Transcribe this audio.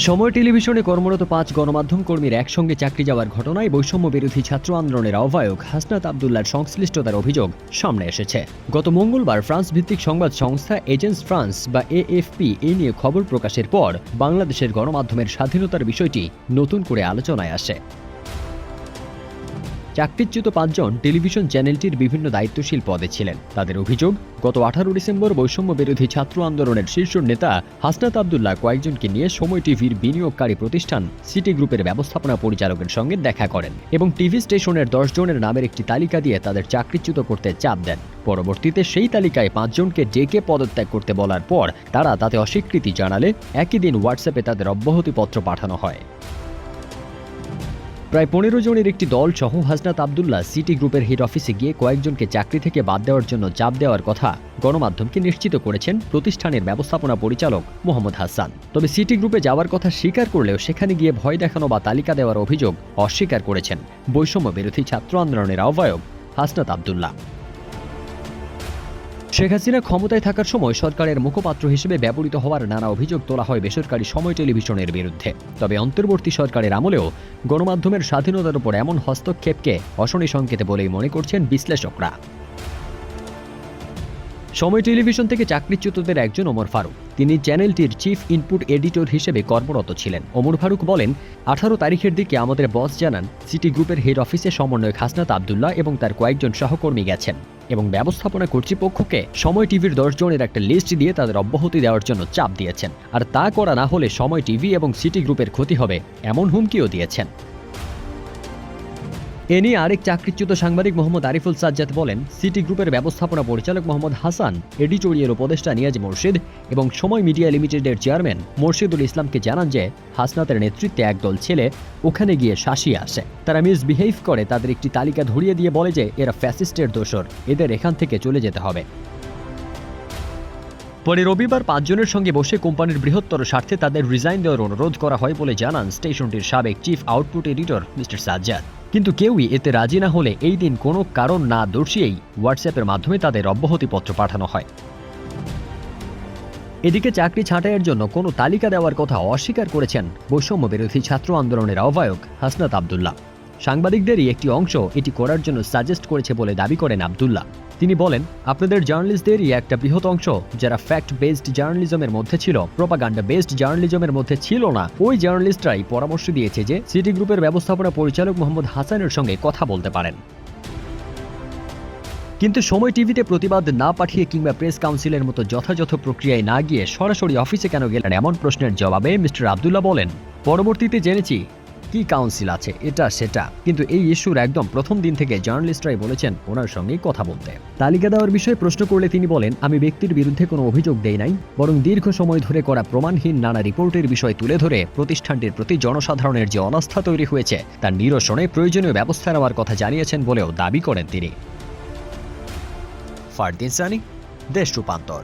সময় টেলিভিশনে কর্মরত ৫ গণমাধ্যম কর্মীর একসঙ্গে চাকরি যাওয়ার ঘটনায় বৈষম্য বিরোধী ছাত্র আন্দোলনের আহ্বায়ক হাসনাত আবদুল্লাহর সংশ্লিষ্টতার অভিযোগ সামনে এসেছে। গত মঙ্গলবার ফ্রান্স ভিত্তিক সংবাদ সংস্থা এজেন্স ফ্রান্স বা এএফপি এই নিয়ে খবর প্রকাশের পর বাংলাদেশের গণমাধ্যমের স্বাধীনতার বিষয়টি নতুন করে আলোচনায় আসে। চাকরিচ্যুত ৫ জন টেলিভিশন চ্যানেলটির বিভিন্ন দায়িত্বশীল পদে ছিলেন। তাদের অভিযোগ, গত ১৮ ডিসেম্বর বৈষম্য বিরোধী ছাত্র আন্দোলনের শীর্ষ নেতা হাসনাত আবদুল্লাহ কয়েকজনকে নিয়ে সময় টিভির বিনিয়োগকারী প্রতিষ্ঠান সিটি গ্রুপের ব্যবস্থাপনা পরিচালকের সঙ্গে দেখা করেন এবং টিভি স্টেশনের ১০ জনের নামের একটি তালিকা দিয়ে তাদের চাকরিচ্যুত করতে চাপ দেন। পরবর্তীতে সেই তালিকায় ৫ জনকে ডেকে পদত্যাগ করতে বলার পর তারা তাতে অস্বীকৃতি জানালে একই দিন হোয়াটসঅ্যাপে তাদের অব্যাহতিপত্র পাঠানো হয়। প্রায় ১৫ জনের একটি দল সহ হাসনাত আবদুল্লাহ সিটি গ্রুপের হেড অফিসে গিয়ে কয়েকজনকে চাকরি থেকে বাদ দেওয়ার জন্য চাপ দেওয়ার কথা গণমাধ্যমকে নিশ্চিত করেছেন প্রতিষ্ঠানের ব্যবস্থাপনা পরিচালক মোহাম্মদ হাসান। তবে সিটি গ্রুপে যাওয়ার কথা স্বীকার করলেও সেখানে গিয়ে ভয় দেখানো বা তালিকা দেওয়ার অভিযোগ অস্বীকার করেছেন বৈষম্য বিরোধী ছাত্র আন্দোলনের আহ্বায়ক হাসনাত আবদুল্লাহ। শেখ হাসিনা ক্ষমতায় থাকার সময় সরকারের মুখপাত্র হিসেবে ব্যবহৃত হওয়ার নানা অভিযোগ তোলা হয় বেসরকারি সময় টেলিভিশনের বিরুদ্ধে। তবে অন্তর্বর্তী সরকারের আমলেও গণমাধ্যমের স্বাধীনতার উপর এমন হস্তক্ষেপকে অশনি সংকেত বলেই মনে করছেন বিশ্লেষকরা। সময় টেলিভিশন থেকে চাকরিচ্যুতদের একজন ওমর ফারুক। তিনি চ্যানেলটির চিফ ইনপুট এডিটর হিসেবে কর্মরত ছিলেন। ওমর ফারুক বলেন, ১৮ তারিখের দিকে আমাদের বস জানান সিটি গ্রুপের হেড অফিসে সমন্বয়ক হাসনাত আবদুল্লাহ এবং তার কয়েকজন সহকর্মী গেছেন এবং ব্যবস্থাপনা কর্তৃপক্ষকে সময় টিভির ১০ জনের একটা লিস্ট দিয়ে তাদের অব্যাহতি দেওয়ার জন্য চাপ দিয়েছেন, আর তা করা না হলে সময় টিভি এবং সিটি গ্রুপের ক্ষতি হবে এমন হুমকিও দিয়েছেন। এ নিয়ে আরেক চাকরিচ্যুত সাংবাদিক মোহাম্মদ আরিফুল সাজ্জাদ বলেন, সিটি গ্রুপের ব্যবস্থাপনা পরিচালক মোহাম্মদ হাসান, এডিটোরিয়াল উপদেষ্টা নিয়াজ মোর্শেদ এবং সময় মিডিয়া লিমিটেডের চেয়ারম্যান মোর্শেদুল ইসলামকে জানান যে হাসনাতের নেতৃত্বে একদল ছেলে ওখানে গিয়ে শাসিয়ে আসে। তারা মিসবিহেভ করে, তাদের একটি তালিকা ধরিয়ে দিয়ে বলে যে এরা ফ্যাসিস্টের দোসর, এদের এখান থেকে চলে যেতে হবে। পরে রবিবার ৫ জনের সঙ্গে বসে কোম্পানির বৃহত্তর স্বার্থে তাদের রিজাইন দেওয়ার অনুরোধ করা হয় বলে জানান স্টেশনটির সাবেক chief output editor mister Sajjad. কিন্তু কেউই এতে রাজি না হলে এই দিন কোনো কারণ না দর্শিয়েই হোয়াটসঅ্যাপের মাধ্যমে তাদের অব্যাহতিপত্র পাঠানো হয়। এদিকে চাকরি ছাঁটাইয়ের জন্য কোনো তালিকা দেওয়ার কথা অস্বীকার করেছেন বৈষম্য বিরোধী ছাত্র আন্দোলনের আহ্বায়ক হাসনাত আবদুল্লাহ। সাংবাদিকদেরই একটি অংশ এটি করার জন্য সাজেস্ট করেছে বলে দাবি করেন আবদুল্লাহ। তিনি বলেন, আপনাদের জার্নালিস্টদেরই একটা বৃহৎ অংশ যারা ফ্যাক্ট বেসড জার্নালিজমের মধ্যে ছিল, প্রপাগান্ডা বেসড জার্নালিজমের মধ্যে ছিল না, ওই জার্নালিস্টরাই পরামর্শ দিয়েছে যে সিটি গ্রুপের ব্যবস্থাপনা পরিচালক মোহাম্মদ হাসানের সঙ্গে কথা বলতে পারেন। কিন্তু সময় টিভিতে প্রতিবাদ না পাঠিয়ে কিংবা প্রেস কাউন্সিলের মতো যথাযথ প্রক্রিয়ায় না গিয়ে সরাসরি অফিসে কেন গেলেন, এমন প্রশ্নের জবাবে মিস্টার আবদুল্লাহ বলেন, পরবর্তীতে জেনেছি কি কাউন্সিল আছে এটা সেটা, কিন্তু এই ইস্যুর একদম প্রথম দিন থেকে জার্নালিস্টরাই বলেছেন ওনার সঙ্গে কথা বলতে। তালিকা দেওয়ার বিষয়ে প্রশ্ন করলে তিনি বলেন, আমি ব্যক্তির বিরুদ্ধে কোনো অভিযোগ দেই নাই, বরং দীর্ঘ সময় ধরে করা প্রমাণহীন নানা রিপোর্টের বিষয় তুলে ধরে প্রতিষ্ঠানটির প্রতি জনসাধারণের যে অনাস্থা তৈরি হয়েছে তার নিরসনে প্রয়োজনীয় ব্যবস্থা নেওয়ার কথা জানিয়েছেন বলেও দাবি করেন তিনি। ফারদিন সানি, দেশ রূপান্তর।